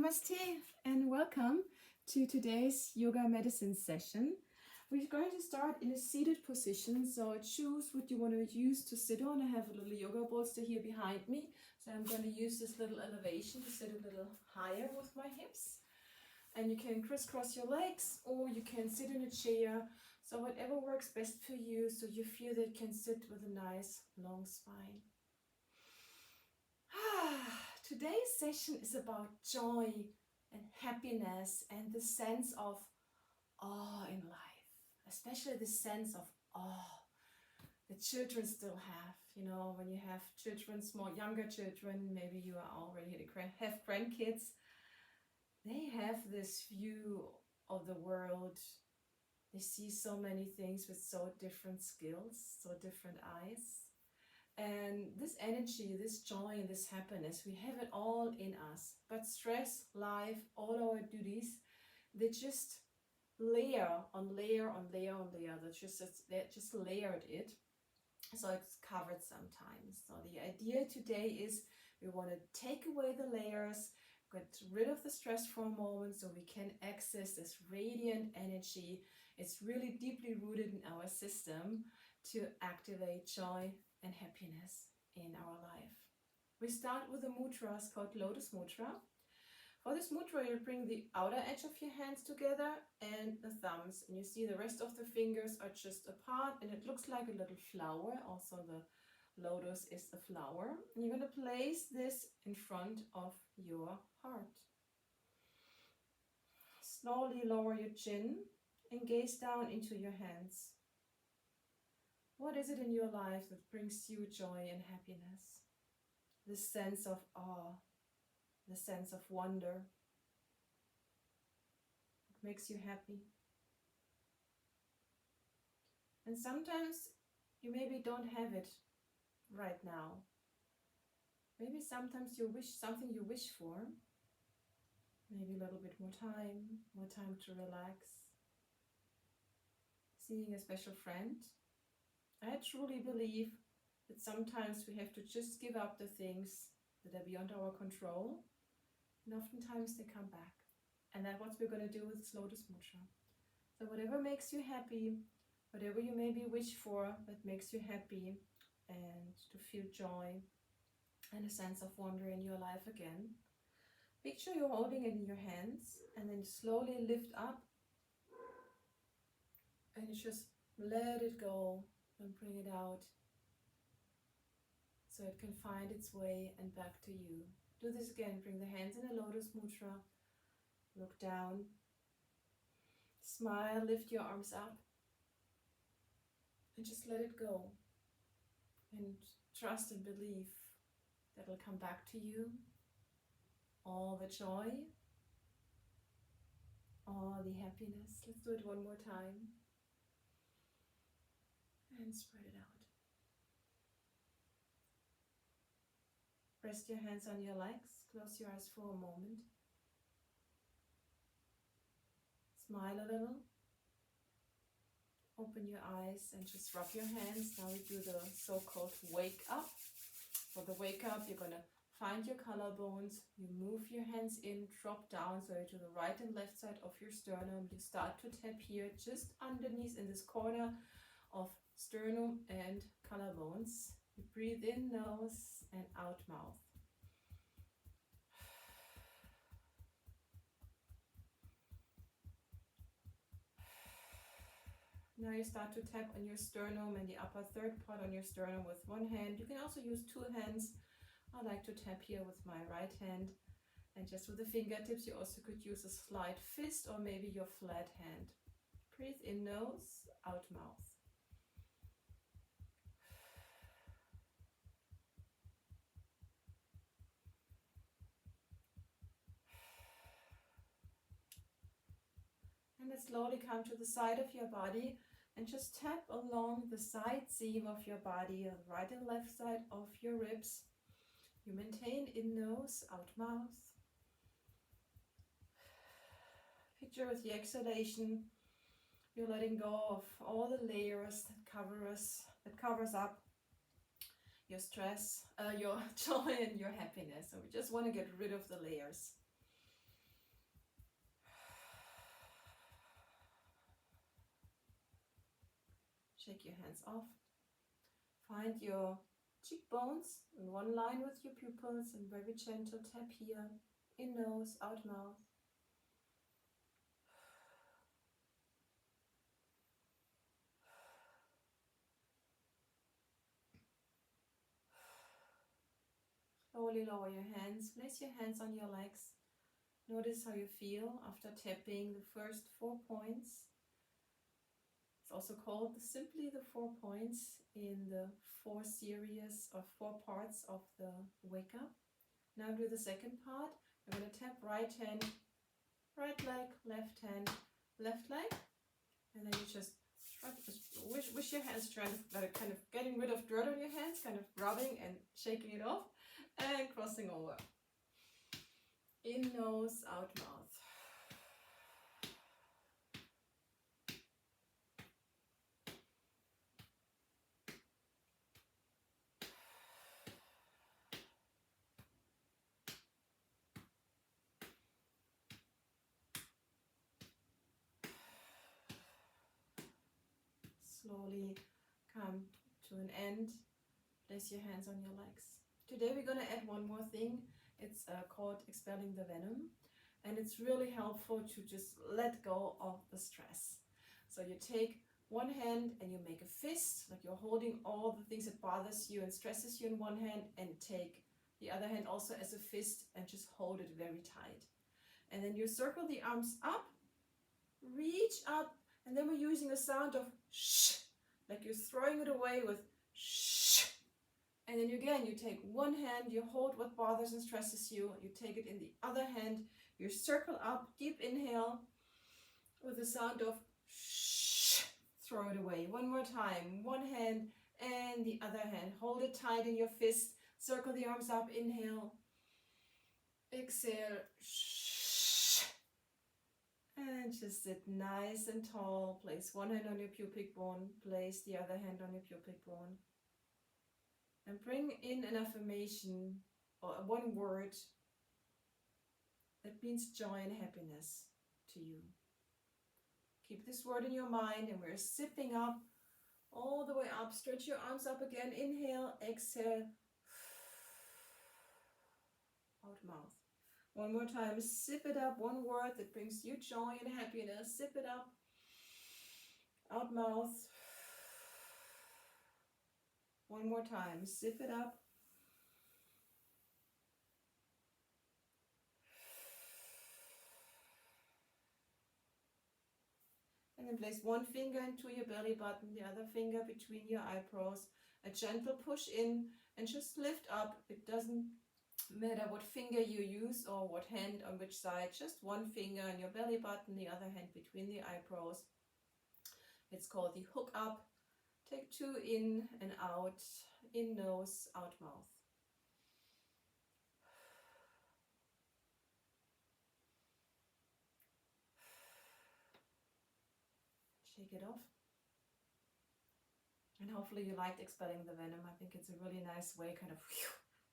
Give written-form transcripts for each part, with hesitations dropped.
Namaste and welcome to today's yoga medicine session. We're going to start in a seated position, so choose what you want to use to sit on. I have a little yoga bolster here behind me, so I'm going to use this little elevation to sit a little higher with my hips. And you can crisscross your legs or you can sit in a chair, so whatever works best for you, so you feel that you can sit with a nice long spine. Today's session is about joy and happiness and the sense of awe in life, especially the sense of awe that children still have. You know, when you have children, small, younger children, maybe you are already have grandkids, they have this view of the world. They see so many things with so different skills, so different eyes. And this energy, this joy, and this happiness, we have it all in us. But stress, life, all our duties, they just layer on layer on layer on layer. They just layered it, so it's covered sometimes. So the idea today is we want to take away the layers, get rid of the stress for a moment, so we can access this radiant energy. It's really deeply rooted in our system to activate joy and happiness in our life. We start with a mudra called Lotus Mudra. For this mudra, you bring the outer edge of your hands together and the thumbs, and you see the rest of the fingers are just apart, and it looks like a little flower. Also, the lotus is a flower. And you're going to place this in front of your heart. Slowly lower your chin and gaze down into your hands. What is it in your life that brings you joy and happiness? This sense of awe, the sense of wonder. It makes you happy. And sometimes you maybe don't have it right now. Maybe sometimes you wish something you wish for. Maybe a little bit more time to relax. Seeing a special friend. I truly believe that sometimes we have to just give up the things that are beyond our control, and oftentimes they come back. And that's what we're going to do with this Lotus Mudra. So whatever makes you happy, whatever you maybe wish for that makes you happy, and to feel joy and a sense of wonder in your life again, picture you're holding it in your hands, and then slowly lift up and just let it go. And bring it out so it can find its way and back to you. Do this again. Bring the hands in a Lotus Mudra. Look down. Smile. Lift your arms up. And just let it go. And trust and believe that it'll come back to you. All the joy. All the happiness. Let's do it one more time. And spread it out. Rest your hands on your legs. Close your eyes for a moment. Smile a little. Open your eyes and just rub your hands. Now we do the so-called wake up. For the wake up, you're going to find your collarbones. You move your hands in, drop down, so to the right and left side of your sternum. You start to tap here, just underneath in this corner of sternum and collarbones. You breathe in nose and out mouth. Now you start to tap on your sternum and the upper third part on your sternum with one hand. You can also use two hands. I like to tap here with my right hand. And just with the fingertips, you also could use a slight fist or maybe your flat hand. Breathe in nose, out mouth. And then slowly come to the side of your body and just tap along the side seam of your body, right and left side of your ribs. You maintain in nose, out mouth. Picture with the exhalation, you're letting go of all the layers that covers up your stress, your joy and your happiness. So we just want to get rid of the layers. Shake your hands off. Find your cheekbones in one line with your pupils and very gentle tap here. In nose, out mouth. Slowly lower your hands. Place your hands on your legs. Notice how you feel after tapping the first 4 points. It's also called simply the 4 points in the 4 series of 4 parts of the wake up. Now do the second part. We're going to tap right hand, right leg, left hand, left leg. And then you just wish your hands trying to kind of getting rid of dirt on your hands, kind of rubbing and shaking it off and crossing over. In nose, out mouth. Slowly come to an end. Place your hands on your legs. Today we're going to add one more thing. It's called expelling the venom, and it's really helpful to just let go of the stress. So you take one hand and you make a fist, like you're holding all the things that bothers you and stresses you in one hand, and take the other hand also as a fist and just hold it very tight. And then you circle the arms up, reach up, and then we're using a sound of shh, like you're throwing it away with shh. And then again, you take one hand, you hold what bothers and stresses you, you take it in the other hand, you circle up, deep inhale, with the sound of shh, throw it away. One more time, one hand and the other hand. Hold it tight in your fist, circle the arms up, inhale, exhale, shh. And just sit nice and tall. Place one hand on your pubic bone, place the other hand on your pubic bone. And bring in an affirmation or one word that means joy and happiness to you. Keep this word in your mind, and we're zipping up, all the way up. Stretch your arms up again. Inhale, exhale. Out mouth. One more time. Zip it up. One word that brings you joy and happiness. Zip it up. Out mouth. One more time. Zip it up. And then place one finger into your belly button, the other finger between your eyebrows. A gentle push in and just lift up. It doesn't matter what finger you use or what hand on which side. Just one finger on your belly button, the other hand between the eyebrows. It's called the hook up. Take 2 in and out. In nose, out mouth. Shake it off. And hopefully you liked expelling the venom. I think it's a really nice way, kind of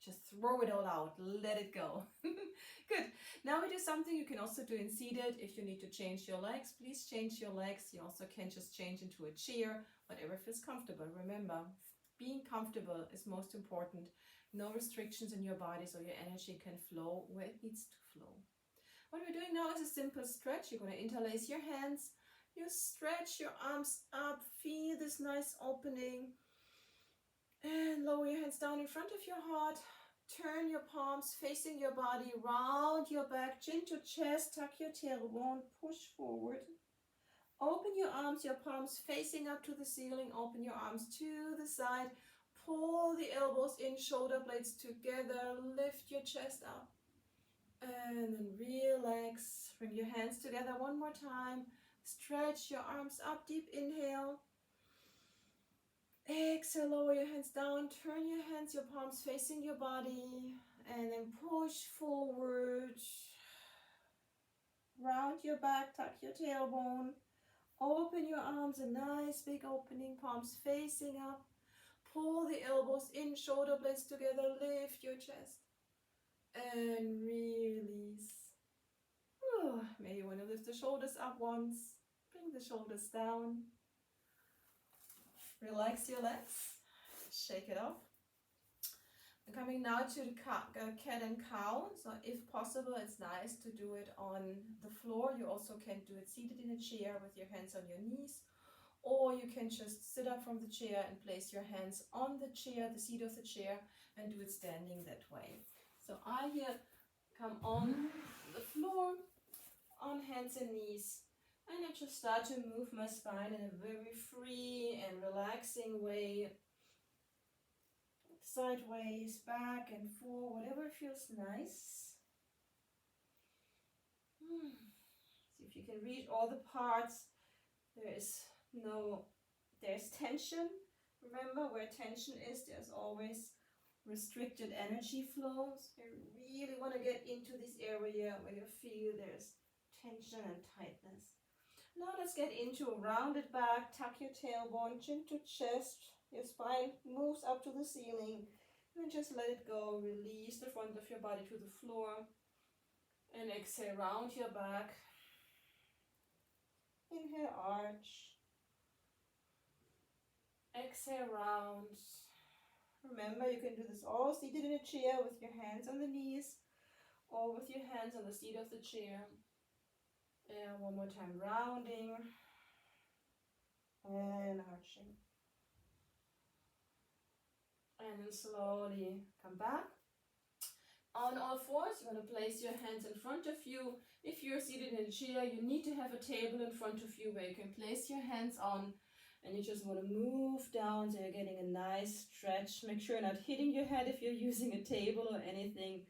just throw it all out, let it go. Good. Now we do something you can also do in seated. If you need to change your legs, please change your legs. You also can just change into a chair, whatever feels comfortable. Remember, being comfortable is most important. No restrictions in your body, so your energy can flow where it needs to flow. What we're doing now is a simple stretch. You're going to interlace your hands. You stretch your arms up, feel this nice opening, and lower your hands down in front of your heart. Turn your palms facing your body, round your back, chin to chest, tuck your tailbone, push forward. Open your arms, your palms facing up to the ceiling, open your arms to the side, pull the elbows in, shoulder blades together, lift your chest up, and then relax. Bring your hands together one more time. Stretch your arms up, deep inhale. Exhale, lower your hands down, turn your hands, your palms facing your body, and then push forward. Round your back, tuck your tailbone. Open your arms, a nice big opening, palms facing up. Pull the elbows in, shoulder blades together, lift your chest. And release. Maybe you want to lift the shoulders up once. Bring the shoulders down. Relax your legs, shake it off. I'm coming now to the cat and cow. So if possible, it's nice to do it on the floor. You also can do it seated in a chair with your hands on your knees, or you can just sit up from the chair and place your hands on the chair, the seat of the chair, and do it standing that way. So I here come on the floor, on hands and knees, and I just start to move my spine in a very free and relaxing way. Sideways, back and forth, whatever feels nice. See if you can reach all the parts. There's tension. Remember, where tension is, there's always restricted energy flows. You really want to get into this area where you feel there's tension and tightness. Now let's get into a rounded back. Tuck your tailbone, chin to chest. Your spine moves up to the ceiling. And just let it go. Release the front of your body to the floor. And exhale, round your back. Inhale, arch. Exhale, round. Remember, you can do this all seated in a chair with your hands on the knees or with your hands on the seat of the chair. And one more time, rounding and arching. And then slowly come back. On all fours, you're going to place your hands in front of you. If you're seated in a chair, you need to have a table in front of you where you can place your hands on. And you just want to move down so you're getting a nice stretch. Make sure you're not hitting your head if you're using a table or anything.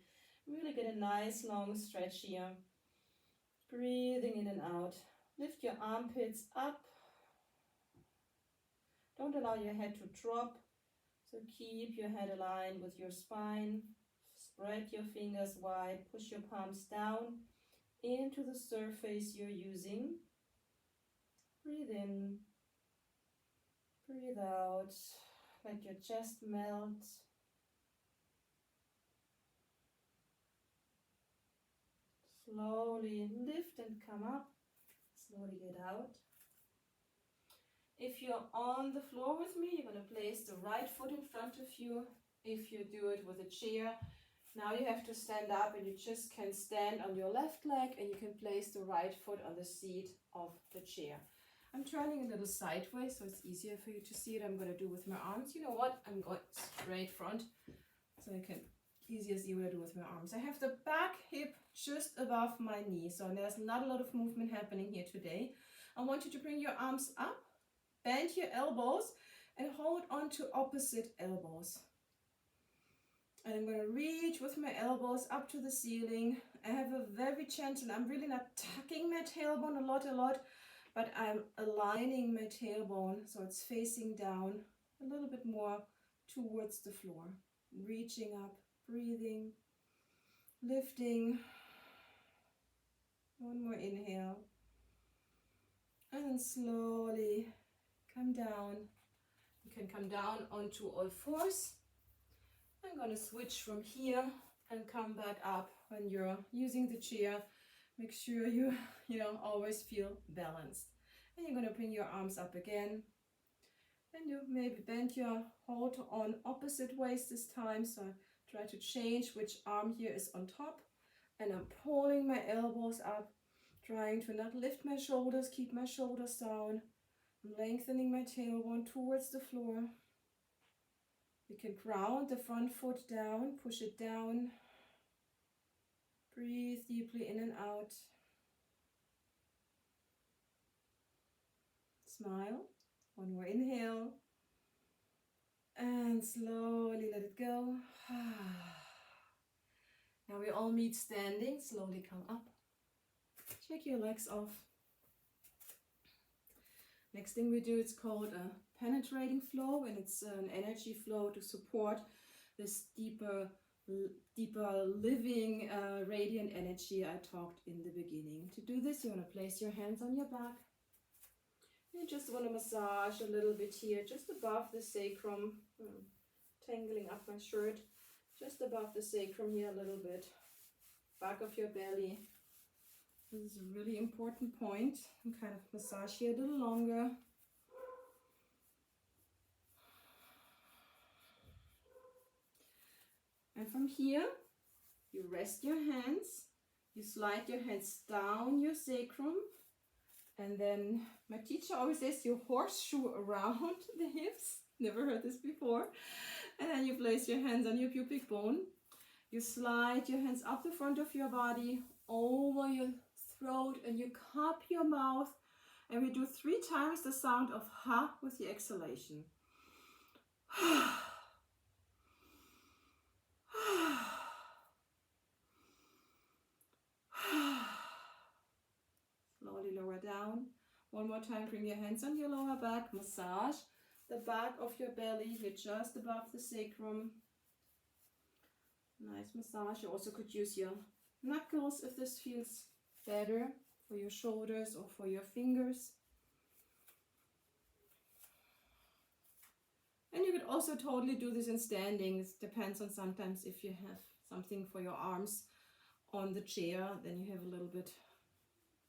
Really get a nice long stretch here. Breathing in and out. Lift your armpits up. Don't allow your head to drop. So keep your head aligned with your spine. Spread your fingers wide. Push your palms down into the surface you're using. Breathe in. Breathe out. Let your chest melt. Slowly lift and come up. Slowly get out. If you're on the floor with me, you're going to place the right foot in front of you. If you do it with a chair, now you have to stand up and you just can stand on your left leg and you can place the right foot on the seat of the chair. I'm turning a little sideways so it's easier for you to see it. I'm going to do with my arms. You know what? I'm going straight front so I can easier see what I do with my arms. I have the back hip just above my knee, so there's not a lot of movement happening here today. I want you to bring your arms up, bend your elbows, and hold on to opposite elbows. And I'm going to reach with my elbows up to the ceiling. I have a very gentle, I'm really not tucking my tailbone a lot, but I'm aligning my tailbone so it's facing down a little bit more towards the floor. Reaching up, breathing, lifting. One more inhale. And then slowly come down. You can come down onto all fours. I'm going to switch from here and come back up when you're using the chair. Make sure you always feel balanced. And you're going to bring your arms up again. And you maybe bend your hold on opposite ways this time. So try to change which arm here is on top. And I'm pulling my elbows up, trying to not lift my shoulders, keep my shoulders down. I'm lengthening my tailbone towards the floor. You can ground the front foot down, push it down. Breathe deeply in and out. Smile. One more inhale. And slowly let it go. Now we all meet standing. Slowly come up. Shake your legs off. Next thing we do, it's called a penetrating flow, and it's an energy flow to support this deeper living radiant energy I talked in the beginning. To do this, you want to place your hands on your back. You just want to massage a little bit here, just above the sacrum. Tangling up my shirt, just above the sacrum here a little bit. Back of your belly. This is a really important point. And kind of massage here a little longer. And from here, you rest your hands, you slide your hands down your sacrum, and then my teacher always says you horseshoe around the hips. Never heard this before. And then you place your hands on your pubic bone. You slide your hands up the front of your body, over your throat, and you cup your mouth. And we do 3 times the sound of ha with the exhalation. Slowly lower down. One more time, bring your hands on your lower back. Massage the back of your belly. You're just above the sacrum. Nice massage. You also could use your knuckles if this feels better, for your shoulders or for your fingers. And you could also totally do this in standing. It depends on sometimes if you have something for your arms on the chair, then you have a little bit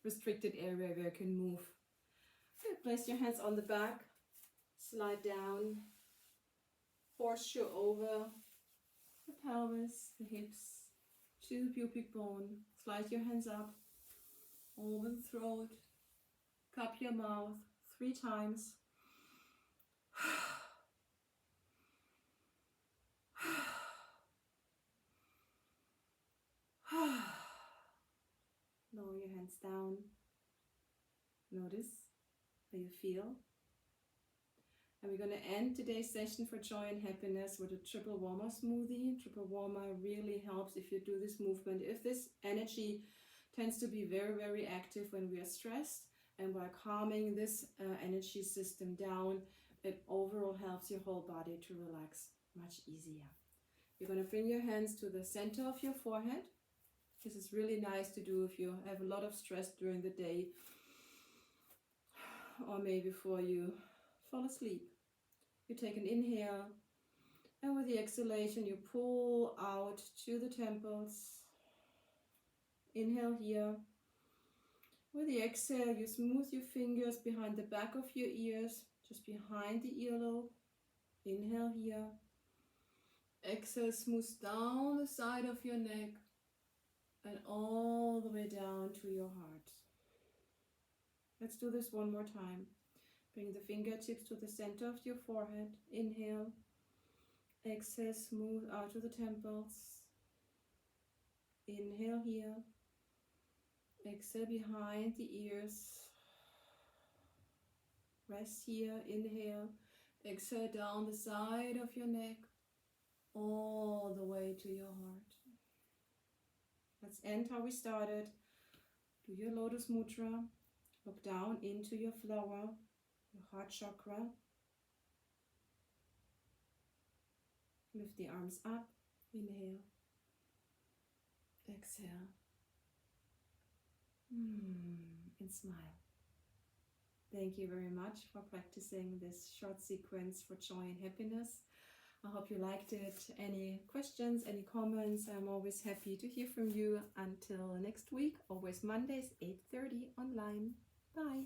restricted area where you can move. Okay, place your hands on the back, slide down, horseshoe over the pelvis, the hips, to the pubic bone. Slide your hands up, over the throat, cup your mouth 3 times. Lower your hands down. Notice how you feel. And we're going to end today's session for joy and happiness with a triple warmer smoothie. Triple warmer really helps if you do this movement. If this energy tends to be very, very active when we are stressed, and by calming this energy system down, it overall helps your whole body to relax much easier. You're going to bring your hands to the center of your forehead. This is really nice to do if you have a lot of stress during the day, or maybe before you fall asleep. You take an inhale, and with the exhalation you pull out to the temples. Inhale here. With the exhale, you smooth your fingers behind the back of your ears, just behind the earlobe. Inhale here. Exhale, smooth down the side of your neck and all the way down to your heart. Let's do this one more time. Bring the fingertips to the center of your forehead. Inhale. Exhale, smooth out to the temples. Inhale here. Exhale behind the ears. Rest here. Inhale. Exhale down the side of your neck, all the way to your heart. Let's end how we started. Do your Lotus Mudra. Look down into your flower, your heart chakra. Lift the arms up. Inhale. Exhale. And smile. Thank you very much for practicing this short sequence for joy and happiness. I hope you liked it. Any questions, any comments? I'm always happy to hear from you. Until next week, always Mondays, 8:30 online. Bye.